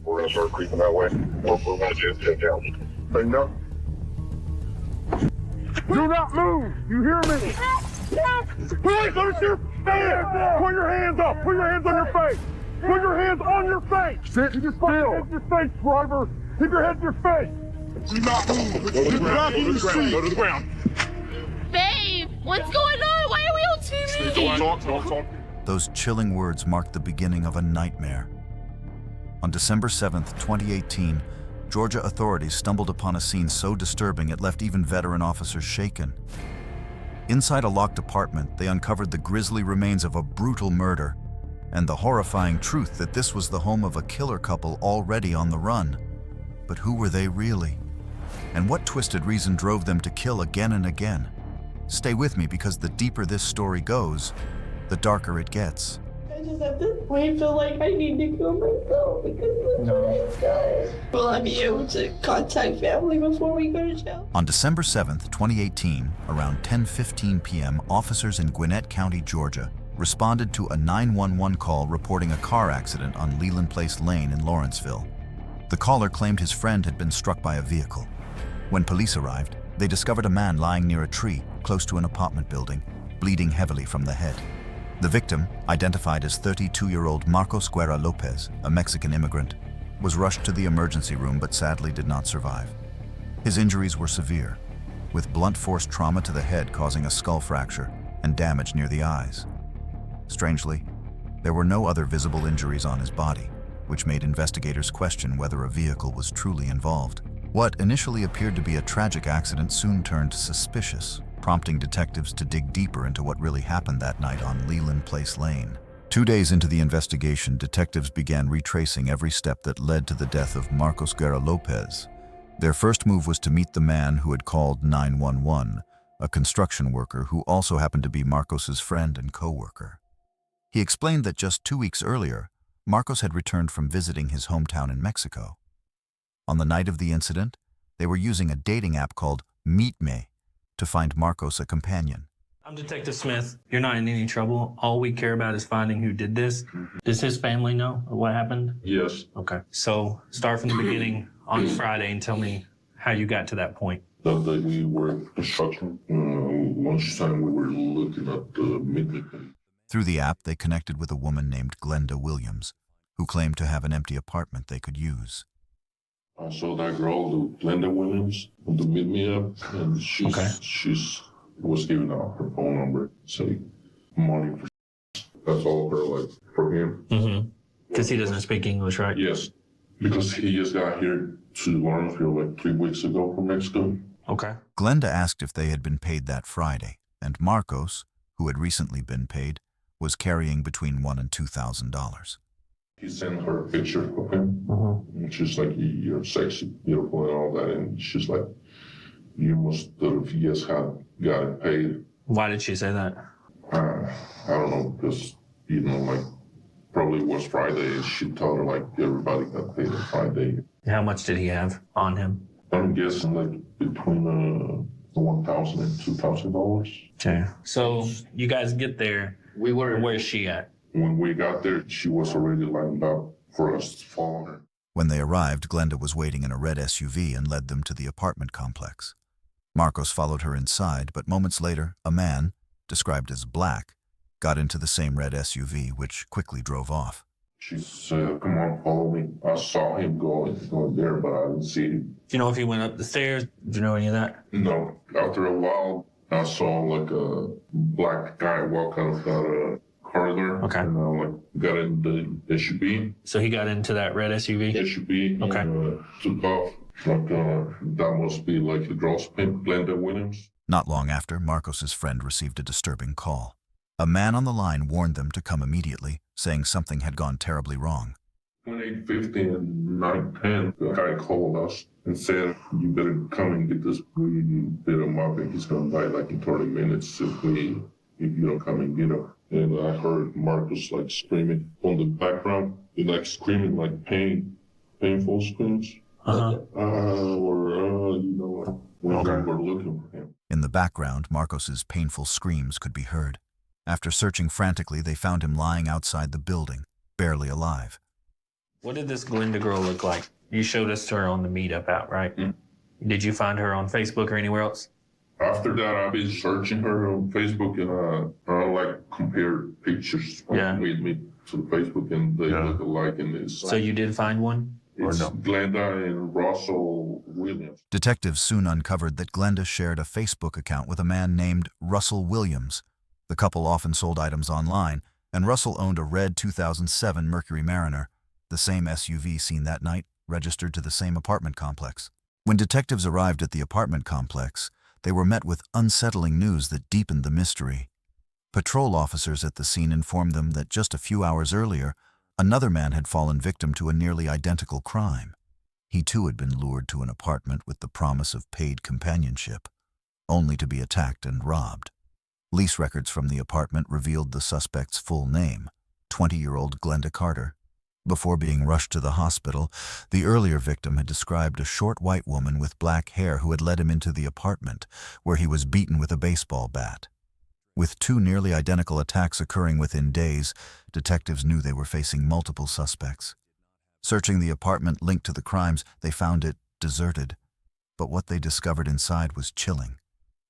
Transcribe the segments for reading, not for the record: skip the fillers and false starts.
We're gonna start creeping that way. We're gonna just head down. Say no. Do not move! You hear me? Please, let your hands! Put your hands up! Put your hands on your face! Put your hands on your face! Sit still! Hit your face, driver! Keep your head to your face! Do not move! Go to the ground! Go to the ground! Go to the ground! Babe, what's going on? Why are we on TV? Talk. Those chilling words marked the beginning of a nightmare. On December 7th, 2018, Georgia authorities stumbled upon a scene so disturbing it left even veteran officers shaken. Inside a locked apartment, they uncovered the grisly remains of a brutal murder and the horrifying truth that this was the home of a killer couple already on the run. But who were they really? And what twisted reason drove them to kill again and again? Stay with me, because the deeper this story goes, the darker it gets. I just at this point feel like I need to kill myself because of what I've done. Will I be able to contact family before we go to jail? On December 7th, 2018, around 10:15 p.m., officers in Gwinnett County, Georgia, responded to a 911 call reporting a car accident on Leland Place Lane in Lawrenceville. The caller claimed his friend had been struck by a vehicle. When police arrived, they discovered a man lying near a tree close to an apartment building, bleeding heavily from the head. The victim, identified as 32-year-old Marcos Guerra Lopez, a Mexican immigrant, was rushed to the emergency room but sadly did not survive. His injuries were severe, with blunt force trauma to the head causing a skull fracture and damage near the eyes. Strangely, there were no other visible injuries on his body, which made investigators question whether a vehicle was truly involved. What initially appeared to be a tragic accident soon turned suspicious, prompting detectives to dig deeper into what really happened that night on Leland Place Lane. 2 days into the investigation, detectives began retracing every step that led to the death of Marcos Guerra Lopez. Their first move was to meet the man who had called 911, a construction worker who also happened to be Marcos's friend and co-worker. He explained that just 2 weeks earlier, Marcos had returned from visiting his hometown in Mexico. On the night of the incident, they were using a dating app called MeetMe to find Marcos a companion. I'm Detective Smith. You're not in any trouble. All we care about is finding who did this. Does his family know what happened? Yes. Okay. So start from the beginning on Friday and tell me how you got to that point. That day we were in construction. Lunchtime we were looking at the midnight. Through the app, they connected with a woman named Glenda Williams, who claimed to have an empty apartment they could use. I saw that girl, Glenda Williams, on the MeetMe app, and she was giving out her phone number, say money for. That's all her, like, for him. Mm-hmm. Because he doesn't speak English, right? Yes, because he just got here to Lawrenceville like 3 weeks ago from Mexico. Okay. Glenda asked if they had been paid that Friday, and Marcos, who had recently been paid, was carrying between $1,000 and $2,000. He sent her a picture of him, and she's like, "You're sexy, beautiful, and all that." And she's like, "You must have just got paid." Why did she say that? I don't know, because like probably was Friday. And she told her like everybody got paid on Friday. How much did he have on him? I'm guessing like between $1,000 and $2,000. Okay. So you guys get there. Where's she at? When we got there, she was already lined up for us to follow her. When they arrived, Glenda was waiting in a red SUV and led them to the apartment complex. Marcos followed her inside, but moments later, a man, described as black, got into the same red SUV, which quickly drove off. She said, "Come on, follow me." I saw him going there, but I didn't see him. Do you know if he went up the stairs? Do you know any of that? No. After a while, I saw like a black guy walk out of that corridor. Okay. And I got in the SUV. So he got into that red SUV? SUV. Okay. And took off. Like, that must be like the girl's pimp, Glenda Williams. Not long after, Marcos's friend received a disturbing call. A man on the line warned them to come immediately, saying something had gone terribly wrong. When 8:50 and 9:10, the guy called us and said, "You better come and get this. We beat him up and he's gonna die like in 30 minutes if you don't come and get him." And I heard Marcos like screaming on the background, like screaming like painful screams. We're looking for him. In the background, Marcos's painful screams could be heard. After searching frantically, they found him lying outside the building, barely alive. What did this Glenda girl look like? You showed us her on the meetup out, right? Mm-hmm. Did you find her on Facebook or anywhere else? After that, I've been searching her on Facebook and like compare pictures from MeetMe to Facebook, and they look alike. And it's so you did find one? It's Glenda and Russell Williams. Detectives soon uncovered that Glenda shared a Facebook account with a man named Russell Williams. The couple often sold items online, and Russell owned a red 2007 Mercury Mariner, the same SUV seen that night, registered to the same apartment complex. When detectives arrived at the apartment complex, they were met with unsettling news that deepened the mystery. Patrol officers at the scene informed them that just a few hours earlier, another man had fallen victim to a nearly identical crime. He too had been lured to an apartment with the promise of paid companionship, only to be attacked and robbed. Lease records from the apartment revealed the suspect's full name, 20-year-old Glenda Carter. Before being rushed to the hospital, the earlier victim had described a short white woman with black hair who had led him into the apartment, where he was beaten with a baseball bat. With two nearly identical attacks occurring within days, detectives knew they were facing multiple suspects. Searching the apartment linked to the crimes, they found it deserted. But what they discovered inside was chilling.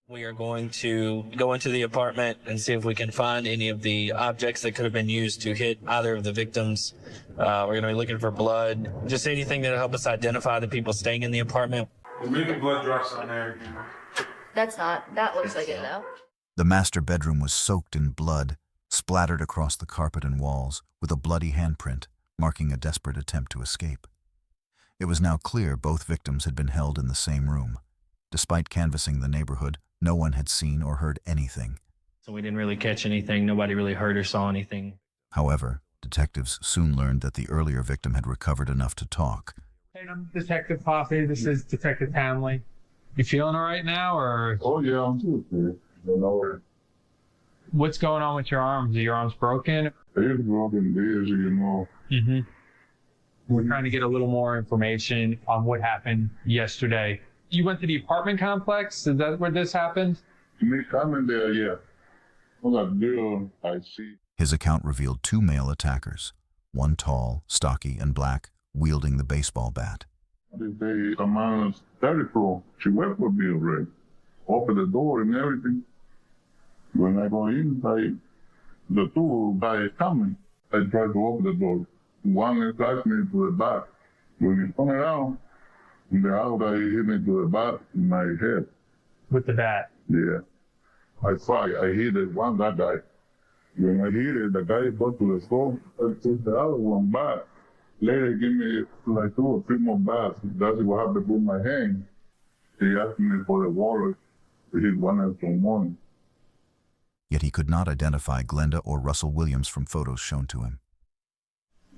We are going to go into the apartment and see if we can find any of the objects that could have been used to hit either of the victims. We're going to be looking for blood, just anything that will help us identify the people staying in the apartment. Maybe blood drops on there. That looks like it though. The master bedroom was soaked in blood, splattered across the carpet and walls, with a bloody handprint, marking a desperate attempt to escape. It was now clear both victims had been held in the same room. Despite canvassing the neighborhood, no one had seen or heard anything. So we didn't really catch anything. Nobody really heard or saw anything. However, detectives soon learned that the earlier victim had recovered enough to talk. Hey, I'm Detective Poppy. This is Detective Hamley. You feeling all right now, or? Oh yeah, I'm good. You know, What's going on with your arms? Are your arms broken? it's broken days, you know. We're trying to get a little more information on what happened yesterday. You went to the apartment complex? Is that where this happened? Me coming there, yeah. Well, that girl I see. His account revealed two male attackers, one tall, stocky, and black, wielding the baseball bat. They say a man's 34. She worked for me already. Open the door and everything. When I go inside, the two guys coming. I try to open the door. One attacks me to the back. When he come around, the other guy hit me to the back in my head. With the bat? Yeah. I hit it, one that guy. When I hit it, the guy go to the store and took the other one back. Later, give me like 2 or 3 more bats. That's what happened with my hand. He asked me for the wallet. He wanted some money. Yet he could not identify Glenda or Russell Williams from photos shown to him.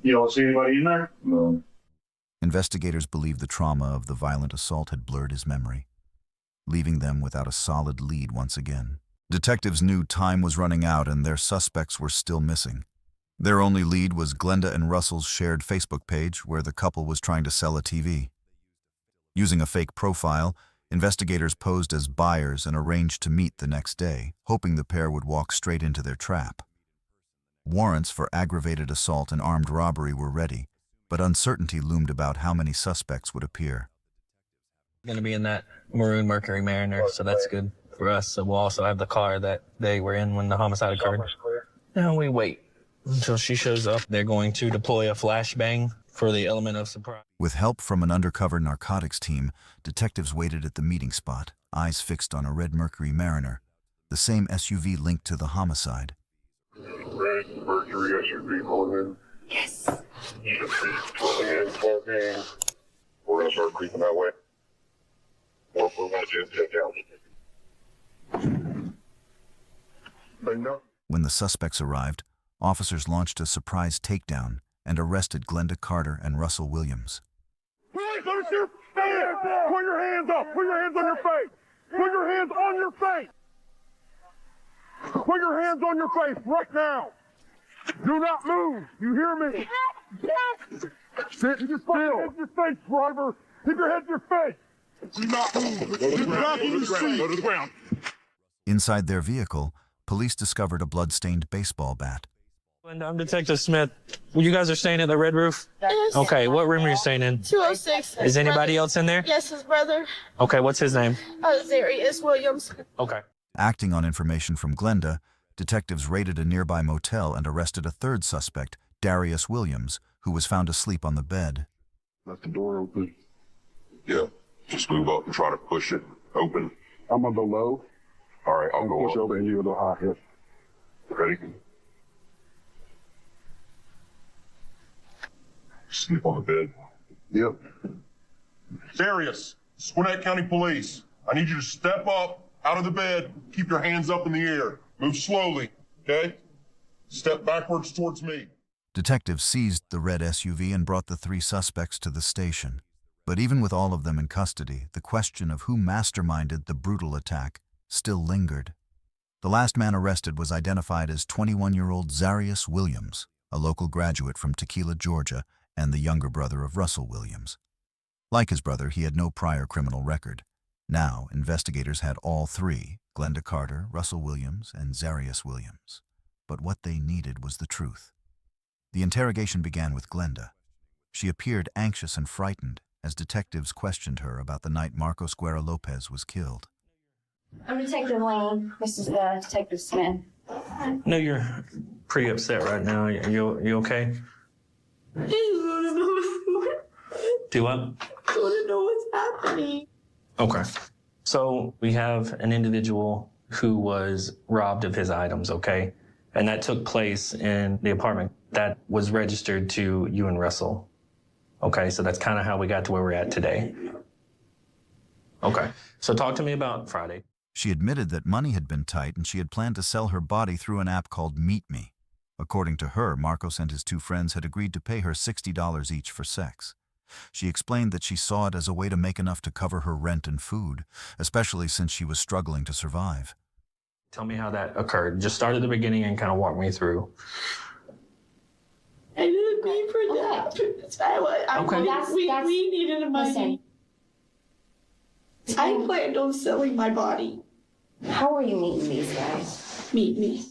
You don't see anybody in there? No. Investigators believe the trauma of the violent assault had blurred his memory, leaving them without a solid lead once again. Detectives knew time was running out and their suspects were still missing. Their only lead was Glenda and Russell's shared Facebook page, where the couple was trying to sell a TV. Using a fake profile, investigators posed as buyers and arranged to meet the next day, hoping the pair would walk straight into their trap. Warrants for aggravated assault and armed robbery were ready, but uncertainty loomed about how many suspects would appear. Going to be in that maroon Mercury Mariner, so that's good for us. So we'll also have the car that they were in when the homicide occurred. Now we wait until she shows up. They're going to deploy a flashbang for the element of surprise. With help from an undercover narcotics team, detectives waited at the meeting spot, eyes fixed on a red Mercury Mariner, the same SUV linked to the homicide. Red Mercury SUV pulling in. Yes. We're gonna start creeping that way. We're gonna check out. When the suspects arrived, officers launched a surprise takedown and arrested Glenda Carter and Russell Williams. Police, let us see your hands! Put your hands up! Put your hands on your face! Put your hands on your face! Put your hands on your face right now! Do not move! You hear me? Sit still! Keep your head in your face, driver! Keep your head in your face! Do not move! Go to the ground! Go to the ground! Go to the ground! Inside their vehicle, police discovered a blood-stained baseball bat. I'm Detective Smith. You guys are staying at the Red Roof? Yes. Okay, what room are you staying in? 206. Is anybody else in there? Yes, his brother. Okay, what's his name? Zarius Williams. Okay. Acting on information from Glenda, detectives raided a nearby motel and arrested a third suspect, Zarius Williams, who was found asleep on the bed. Left the door open. Yeah. Just move up and try to push it open. I'm gonna go low. All right, I'll go Push up. over and you go high. Here. Ready? Sleep on the bed. Yep. Zarius, Gwinnett County Police. I need you to step up out of the bed. Keep your hands up in the air. Move slowly, okay? Step backwards towards me. Detectives seized the red SUV and brought the three suspects to the station. But even with all of them in custody, the question of who masterminded the brutal attack still lingered. The last man arrested was identified as 21-year-old Zarius Williams, a local graduate from Tequila, Georgia, and the younger brother of Russell Williams. Like his brother, he had no prior criminal record. Now, investigators had all three, Glenda Carter, Russell Williams, and Zarius Williams. But what they needed was the truth. The interrogation began with Glenda. She appeared anxious and frightened as detectives questioned her about the night Marcos Guerra Lopez was killed. I'm Detective Lane. This is Detective Smith. I know you're pretty upset right now. You okay? I just want to know Do what? I want to know what's happening. Okay. So we have an individual who was robbed of his items, okay? And that took place in the apartment that was registered to you and Russell. Okay, so that's kind of how we got to where we're at today. Okay, so talk to me about Friday. She admitted that money had been tight and she had planned to sell her body through an app called MeetMe. According to her, Marcos and his two friends had agreed to pay her $60 each for sex. She explained that she saw it as a way to make enough to cover her rent and food, especially since she was struggling to survive. Tell me how that occurred. Just start at the beginning and kind of walk me through. I didn't mean for that. Okay. We needed the money. I planned on selling my body. How are you meeting these guys? Meet me.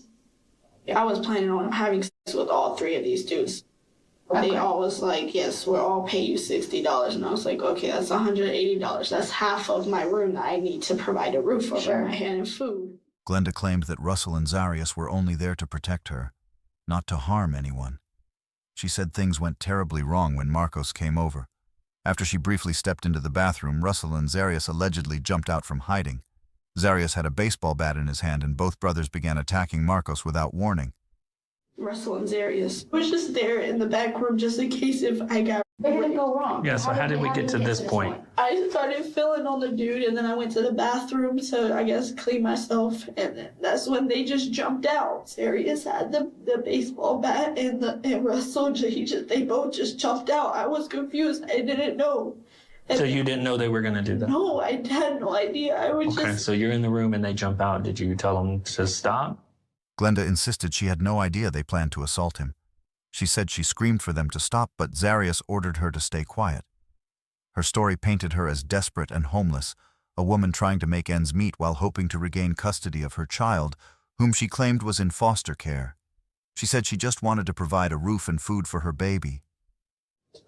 I was planning on having sex with all three of these dudes. Okay. They all was like, yes, we'll all pay you $60. And I was like, okay, that's $180. That's half of my room that I need to provide a roof over my head and food. Glenda claimed that Russell and Zarius were only there to protect her, not to harm anyone. She said things went terribly wrong when Marcos came over. After she briefly stepped into the bathroom, Russell and Zarius allegedly jumped out from hiding. Zarius had a baseball bat in his hand and both brothers began attacking Marcos without warning. Russell and Zarius was just there in the back room just in case if I got Where did it go wrong? Yeah, so how did we get to this point? I started feeling on the dude and then I went to the bathroom to, I guess, clean myself. And then that's when they just jumped out. Zarius had the baseball bat and Russell, they both just jumped out. I was confused. I didn't know. And So you didn't know they were going to do that? no, I had no idea. I was Okay, just, so you're in the room and they jump out. Did you tell them to stop? Glenda insisted she had no idea they planned to assault him. She said she screamed for them to stop, but Zarius ordered her to stay quiet. Her story painted her as desperate and homeless, a woman trying to make ends meet while hoping to regain custody of her child, whom she claimed was in foster care. She said she just wanted to provide a roof and food for her baby.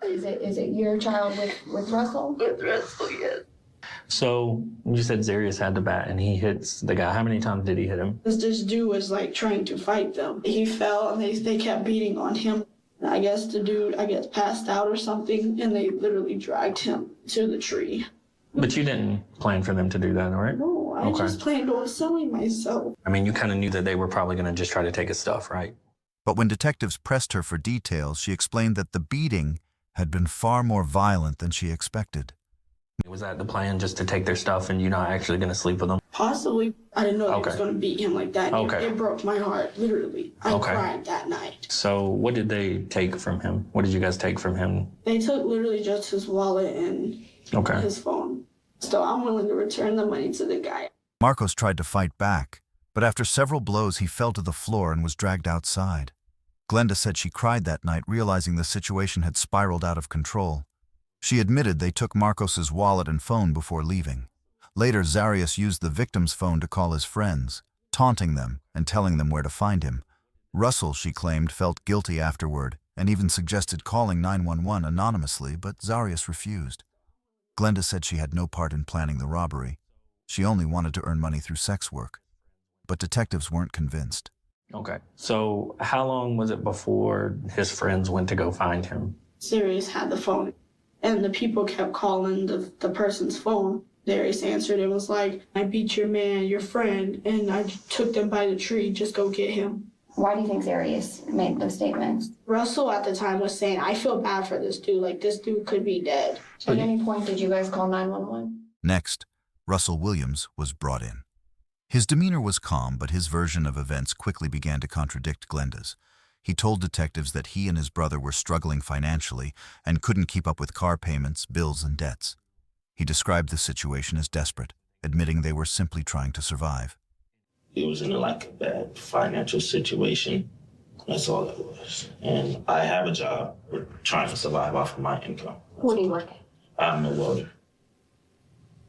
Is it your child with Russell? with Russell, yes. So you said Zarius had the bat and he hits the guy. How many times did he hit him? This dude was like trying to fight them. He fell and they kept beating on him. I guess the dude, passed out or something and they literally dragged him to the tree. But you didn't plan for them to do that, all right? No, I Okay. just planned on selling myself. I mean, you kind of knew that they were probably going to just try to take his stuff, right? But when detectives pressed her for details, she explained that the beating had been far more violent than she expected. Was that the plan, just to take their stuff and you're not actually going to sleep with them? Possibly. I didn't know they Okay. was going to beat him like that. Okay. It broke my heart, literally. I Okay. cried that night. So what did they take from him? What did you guys take from him? They took literally just his wallet and Okay. his phone. So I'm willing to return the money to the guy. Marcos tried to fight back, but after several blows he fell to the floor and was dragged outside. Glenda said she cried that night, realizing the situation had spiraled out of control. She admitted they took Marcos's wallet and phone before leaving. Later, Zarius used the victim's phone to call his friends, taunting them and telling them where to find him. Russell, she claimed, felt guilty afterward and even suggested calling 911 anonymously, but Zarius refused. Glenda said she had no part in planning the robbery. She only wanted to earn money through sex work. But detectives weren't convinced. Okay. So how long was it before his friends went to go find him? Zarius had the phone, and the people kept calling the person's phone. Zarius answered and was like, I beat your man, your friend, and I took them by the tree. Just go get him. Why do you think Zarius made those statements? Russell at the time was saying, I feel bad for this dude. Like, this dude could be dead. At any point, did you guys call 911? Next, Russell Williams was brought in. His demeanor was calm, but his version of events quickly began to contradict Glenda's. He told detectives that he and his brother were struggling financially and couldn't keep up with car payments, bills, and debts. He described the situation as desperate, admitting they were simply trying to survive. He was in a bad financial situation. That's all it was. And I have a job. We're trying to survive off of my income. Where do you work? I'm a welder.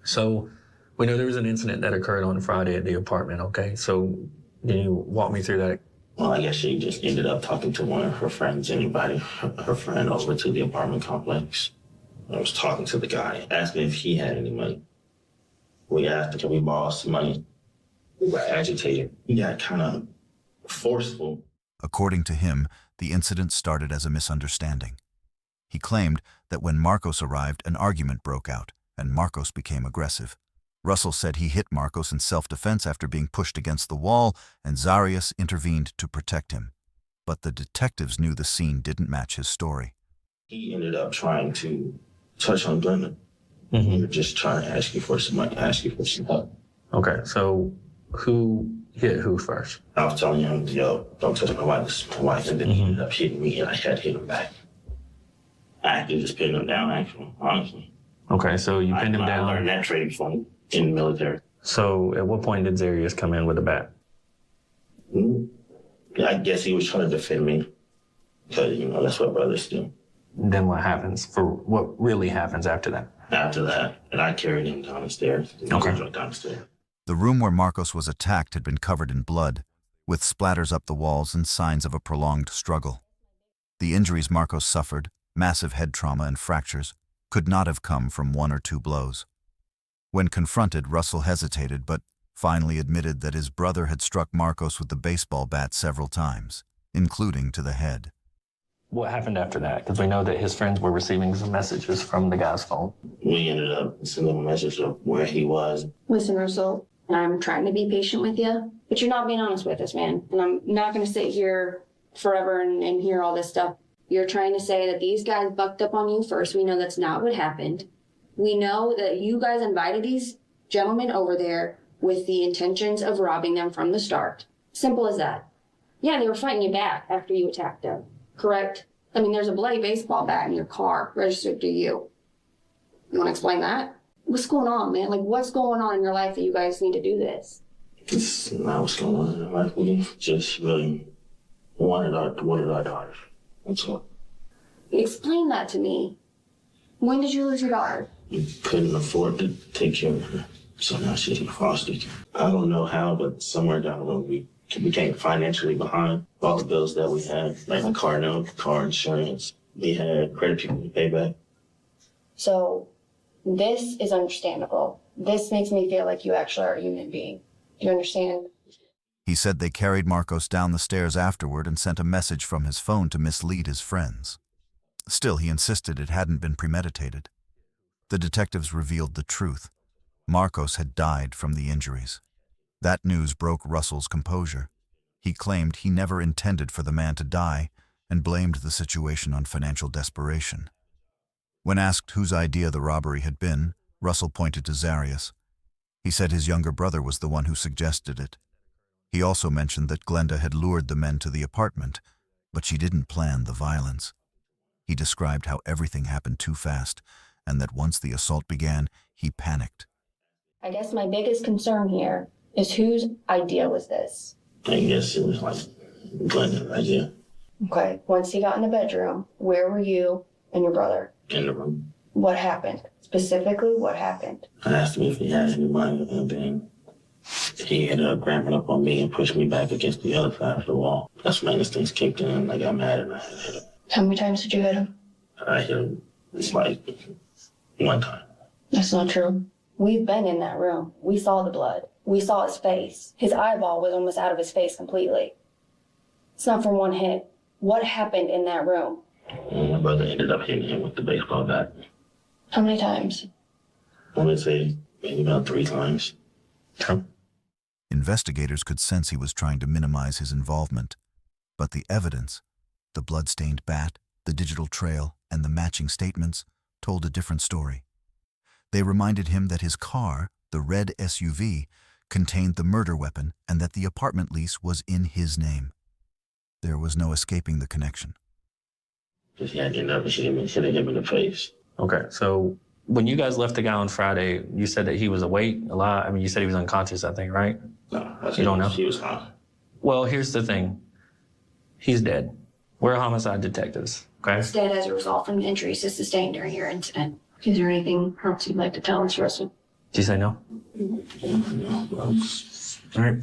So we know there was an incident that occurred on Friday at the apartment, okay? So can you walk me through that? Well, I guess she just ended up talking to one of her friends, her friend over to the apartment complex. I was talking to the guy, asking if he had any money. We asked, can we borrow some money? We were agitated. He got kind of forceful. According to him, the incident started as a misunderstanding. He claimed that when Marcos arrived, an argument broke out, and Marcos became aggressive. Russell said he hit Marcos in self-defense after being pushed against the wall, and Zarius intervened to protect him. But the detectives knew the scene didn't match his story. He ended up trying to touch on Glenda. Mm-hmm. We were just trying to ask you for some money, ask you for some help. Okay, so who hit who first? I was telling him, yo, don't touch my wife, this is my wife, and then he ended up hitting me, and I had to hit him back. I actually just pinned him down, actually, honestly. Okay, so you pinned him down. I learned that training from in the military. So at what point did Zarius come in with a bat? I guess he was trying to defend me, because, that's what brothers do. Then what happens? What really happens after that? After that, and I carried him down the stairs. Okay. Down the stairs. The room where Marcos was attacked had been covered in blood, with splatters up the walls and signs of a prolonged struggle. The injuries Marcos suffered, massive head trauma and fractures, could not have come from one or two blows. When confronted, Russell hesitated, but finally admitted that his brother had struck Marcos with the baseball bat several times, including to the head. What happened after that? Because we know that his friends were receiving some messages from the guy's phone. We ended up sending a message of where he was. Listen, Russell, I'm trying to be patient with you, but you're not being honest with us, man. And I'm not going to sit here forever and hear all this stuff. You're trying to say that these guys bucked up on you first. We know that's not what happened. We know that you guys invited these gentlemen over there with the intentions of robbing them from the start. Simple as that. Yeah, they were fighting you back after you attacked them, correct? I mean, there's a bloody baseball bat in your car registered to you. You want to explain that? What's going on, man? Like, what's going on in your life that you guys need to do this? It's not what's going on in our life. We just really wanted our daughters. That's all. Explain that to me. When did you lose your daughter? We couldn't afford to take care of her, so now she's in foster care. I don't know how, but somewhere down the road we became financially behind. All the bills that we had, like a car note, car insurance, we had credit people to pay back. So this is understandable. This makes me feel like you actually are a human being. Do you understand? He said they carried Marcos down the stairs afterward and sent a message from his phone to mislead his friends. Still, he insisted it hadn't been premeditated. The detectives revealed the truth. Marcos had died from the injuries. That news broke Russell's composure. He claimed he never intended for the man to die and blamed the situation on financial desperation. When asked whose idea the robbery had been, Russell pointed to Zarius. He said his younger brother was the one who suggested it. He also mentioned that Glenda had lured the men to the apartment, but she didn't plan the violence. He described how everything happened too fast, and that once the assault began, he panicked. I guess my biggest concern here is whose idea was this? I guess it was like Glenda's idea. Okay, once he got in the bedroom, where were you and your brother? In the room. What happened? Specifically, what happened? I asked him if he had any money, and then He ended up grabbing up on me and pushed me back against the other side of the wall. That's when instincts kicked in. I got mad and I hit him. How many times did you hit him? I hit him like one time. That's not true. We've been in that room. We saw the blood. We saw his face. His eyeball was almost out of his face completely. It's not from one hit. What happened in that room? And my brother ended up hitting him with the baseball bat. How many times? I want to say maybe about 3 times. Investigators could sense he was trying to minimize his involvement, but the evidence, the blood-stained bat, the digital trail, and the matching statements told a different story. They reminded him that his car, the red SUV, contained the murder weapon and that the apartment lease was in his name. There was no escaping the connection. Just yeah, getting up and hitting him in the face. Okay, so when you guys left the guy on Friday, you said that he was awake, alive. I mean, you said he was unconscious, I think, right? No, You don't know? He was high. Well, here's the thing. He's dead. We're homicide detectives, okay? He's dead as a result from the injuries he sustained during your incident. Is there anything else you'd like to tell us, Russell? Did you say no? All right.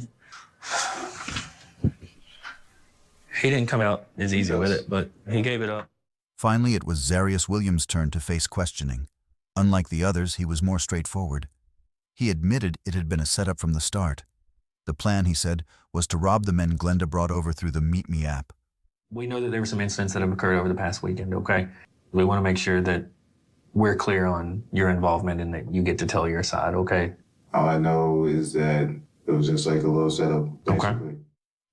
He didn't come out as easy with it, but he gave it up. Finally, it was Zarius Williams' turn to face questioning. Unlike the others, he was more straightforward. He admitted it had been a setup from the start. The plan, he said, was to rob the men Glenda brought over through the MeetMe app. We know that there were some incidents that have occurred over the past weekend, okay? We want to make sure that we're clear on your involvement and that you get to tell your side, okay? All I know is that it was just like a little setup, basically. Okay.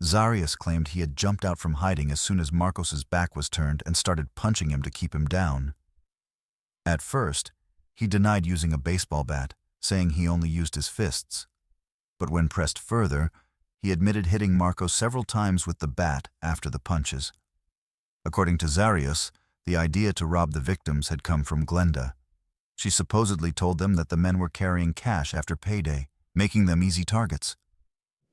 Zarius claimed he had jumped out from hiding as soon as Marcos's back was turned and started punching him to keep him down. At first, he denied using a baseball bat, saying he only used his fists. But when pressed further, he admitted hitting Marcos several times with the bat after the punches. According to Zarius, the idea to rob the victims had come from Glenda. She supposedly told them that the men were carrying cash after payday, making them easy targets.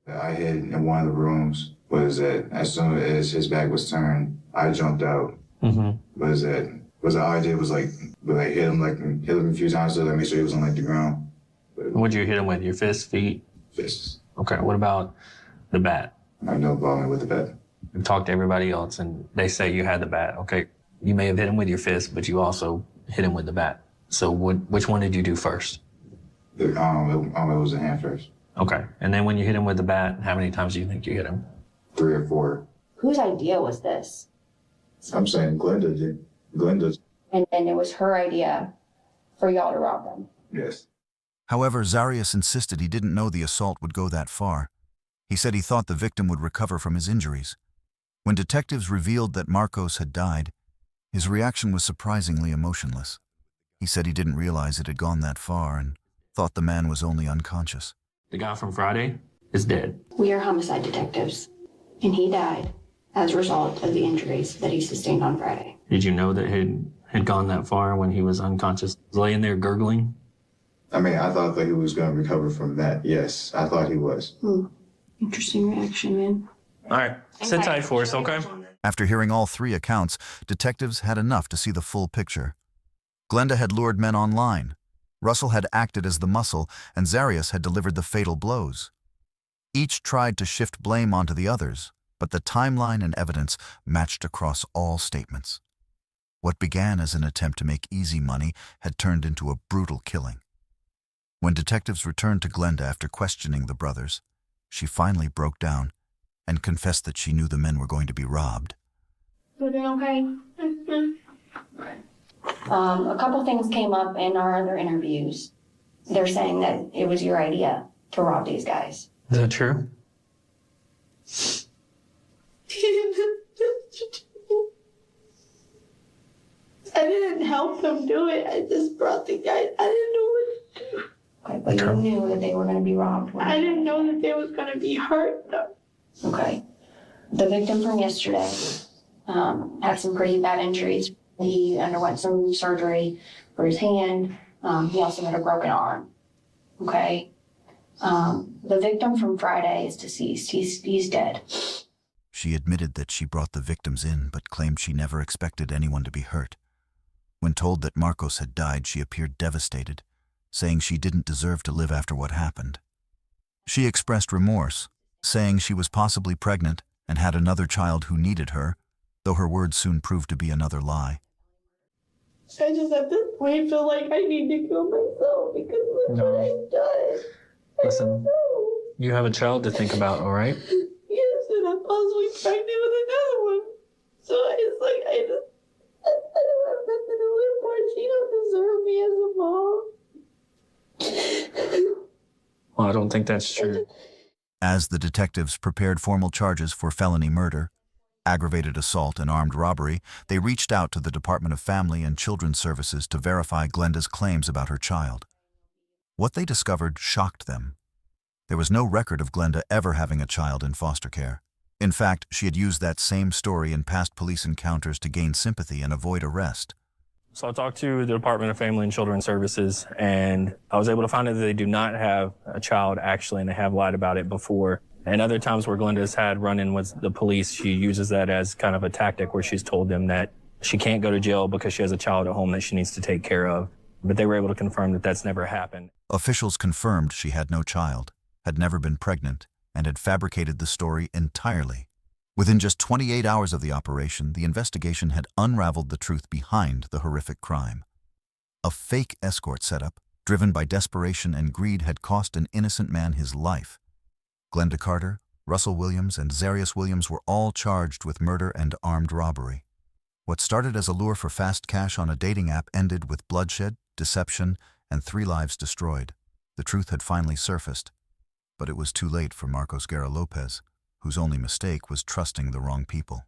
I hid in one of the rooms. Was that as soon as his back was turned, I jumped out. Was that the idea was like hit him a few times so that I make sure he was on like the ground. What'd you hit him with? Your fists, feet? Fists. Okay, what about the bat? I have no problem with the bat. We've talked to everybody else and they say you had the bat. Okay, you may have hit him with your fist, but you also hit him with the bat. So which one did you do first? It was a hand first. Okay, and then when you hit him with the bat, how many times do you think you hit him? 3 or 4. Whose idea was this? I'm saying Glenda did. Glenda's. And it was her idea for y'all to rob them. Yes. However, Zarius insisted he didn't know the assault would go that far. He said he thought the victim would recover from his injuries. When detectives revealed that Marcos had died, his reaction was surprisingly emotionless. He said he didn't realize it had gone that far and thought the man was only unconscious. The guy from Friday is dead. We are homicide detectives, and he died as a result of the injuries that he sustained on Friday. Did you know that he had gone that far when he was unconscious, laying there gurgling? I mean, I thought that he was going to recover from that. Yes, I thought he was. Interesting reaction, man. All right, sit tight for us, okay? After hearing all 3 accounts, detectives had enough to see the full picture. Glenda had lured men online. Russell had acted as the muscle, and Zarius had delivered the fatal blows. Each tried to shift blame onto the others, but the timeline and evidence matched across all statements. What began as an attempt to make easy money had turned into a brutal killing. When detectives returned to Glenda after questioning the brothers, she finally broke down and confessed that she knew the men were going to be robbed. You doing okay? A couple things came up in our other interviews. They're saying that it was your idea to rob these guys. Is that true? I didn't help them do it. I just brought the guy. I didn't know what to do. Okay, but you knew that they were going to be robbed. I didn't know that they was going to be hurt, though. Okay. The victim from yesterday had some pretty bad injuries. He underwent some surgery for his hand. He also had a broken arm. Okay. The victim from Friday is deceased. He's dead. She admitted that she brought the victims in, but claimed she never expected anyone to be hurt. When told that Marcos had died, she appeared devastated, saying she didn't deserve to live after what happened. She expressed remorse, saying she was possibly pregnant and had another child who needed her, though her words soon proved to be another lie. I just at this point feel like I need to kill myself because look what I've done. Listen, you have a child to think about, all right? Yes, and I'm possibly pregnant with another one. So it's like I don't have nothing to live for. She don't deserve me as a mom. Well, I don't think that's true. As the detectives prepared formal charges for felony murder, aggravated assault, and armed robbery, they reached out to the Department of Family and Children's Services to verify Glenda's claims about her child. What they discovered shocked them. There was no record of Glenda ever having a child in foster care. In fact, she had used that same story in past police encounters to gain sympathy and avoid arrest. So I talked to the Department of Family and Children's Services, and I was able to find out that they do not have a child actually, and they have lied about it before. And other times where Glenda's had run-in with the police, she uses that as kind of a tactic where she's told them that she can't go to jail because she has a child at home that she needs to take care of. But they were able to confirm that that's never happened. Officials confirmed she had no child, had never been pregnant, and had fabricated the story entirely. Within just 28 hours of the operation, the investigation had unraveled the truth behind the horrific crime. A fake escort setup, driven by desperation and greed, had cost an innocent man his life. Glenda Carter, Russell Williams, and Zarius Williams were all charged with murder and armed robbery. What started as a lure for fast cash on a dating app ended with bloodshed, deception, and 3 lives destroyed. The truth had finally surfaced, but it was too late for Marcos Guerra Lopez, whose only mistake was trusting the wrong people.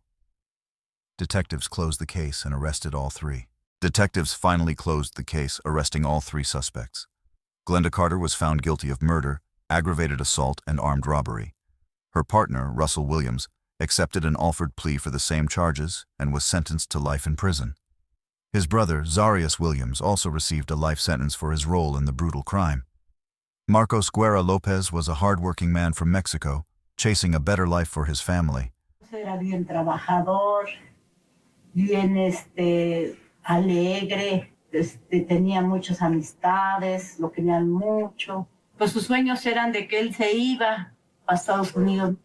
Detectives closed the case and arrested all 3. Detectives finally closed the case, arresting all 3 suspects. Glenda Carter was found guilty of murder, aggravated assault, and armed robbery. Her partner, Russell Williams, accepted an offered plea for the same charges and was sentenced to life in prison. His brother, Zarius Williams, also received a life sentence for his role in the brutal crime. Marcos Guerra Lopez was a hard-working man from Mexico, chasing a better life for his family. Era bien trabajador, bien alegre, tenía muchas amistades, lo querían mucho. Pues sus sueños eran de que él se iba a Estados Unidos.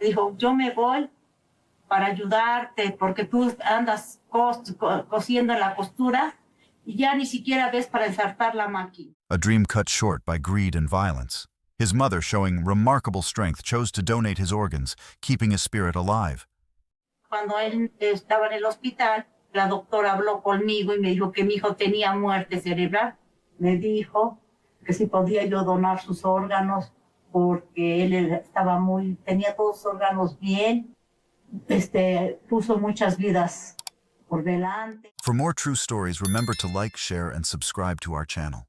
Dijo, yo me voy para ayudarte porque tú andas cosiendo en la costura y ya ni siquiera ves para ensartar la máquina. A dream cut short by greed and violence. His mother, showing remarkable strength, chose to donate his organs, keeping his spirit alive. Cuando él estaba en el hospital, la doctora habló conmigo y me dijo que mi hijo tenía muerte cerebral. Me dijo que si podía yo donar sus órganos porque él estaba tenía todos sus órganos bien, puso muchas vidas por delante. For more true stories, remember to like, share, and subscribe to our channel.